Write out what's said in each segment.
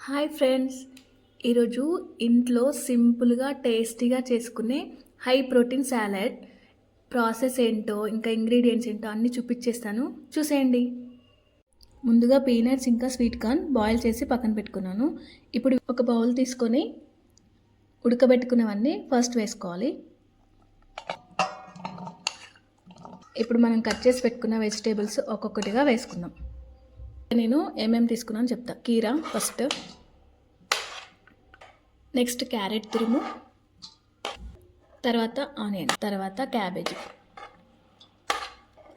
Hi friends, ఈరోజు ఇంట్లో సింపుల్గా టేస్టీగా చేసుకునే హై ప్రోటీన్ సాలడ్ ప్రాసెస్ ఏంటో ఇంకా ఇంగ్రీడియంట్స్ ఏంటో అన్నీ చూపించేస్తాను, చూసేయండి. ముందుగా పీనట్స్ ఇంకా స్వీట్ కార్న్ బాయిల్ చేసి పక్కన పెట్టుకున్నాను. ఇప్పుడు ఒక బౌల్ తీసుకొని ఉడకబెట్టుకున్నవన్నీ ఫస్ట్ వేసుకోవాలి. ఇప్పుడు మనం కట్ చేసి పెట్టుకున్న వెజిటేబుల్స్ ఒక్కొక్కటిగా వేసుకుందాం. నేను ఏమేమి తీసుకున్నాను చెప్తా. కీరా ఫస్ట్, నెక్స్ట్ క్యారెట్ తురుము, తర్వాత ఆనియన్, తర్వాత క్యాబేజీ,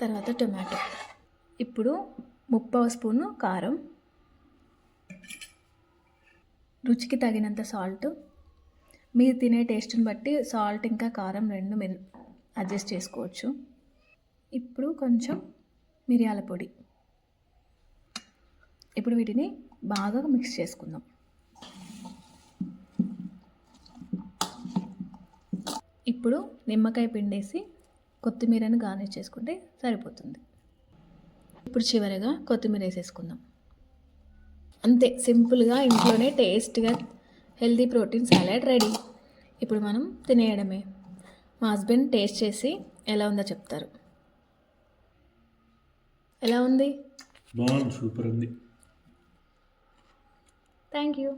తర్వాత టొమాటో. ఇప్పుడు 1/2 స్పూను కారం, రుచికి తగినంత సాల్ట్. మీరు తినే టేస్ట్ని బట్టి సాల్ట్ ఇంకా కారం రెండు మీరు అడ్జస్ట్ చేసుకోవచ్చు. ఇప్పుడు కొంచెం మిరియాల పొడి. ఇప్పుడు వీటిని బాగా మిక్స్ చేసుకుందాం. ఇప్పుడు నిమ్మకాయ పిండేసి కొత్తిమీరను గార్నిష్ చేసుకుంటే సరిపోతుంది. ఇప్పుడు చివరగా కొత్తిమీర వేసేసుకుందాం. అంతే, సింపుల్గా ఇంట్లోనే టేస్ట్గా హెల్దీ ప్రోటీన్ సాలడ్ రెడీ. ఇప్పుడు మనం తినేయడమే. మా హస్బెండ్ టేస్ట్ చేసి ఎలా ఉందో చెప్తారు. ఎలా ఉంది? బాగుంది, సూపర్ ఉంది. Thank you.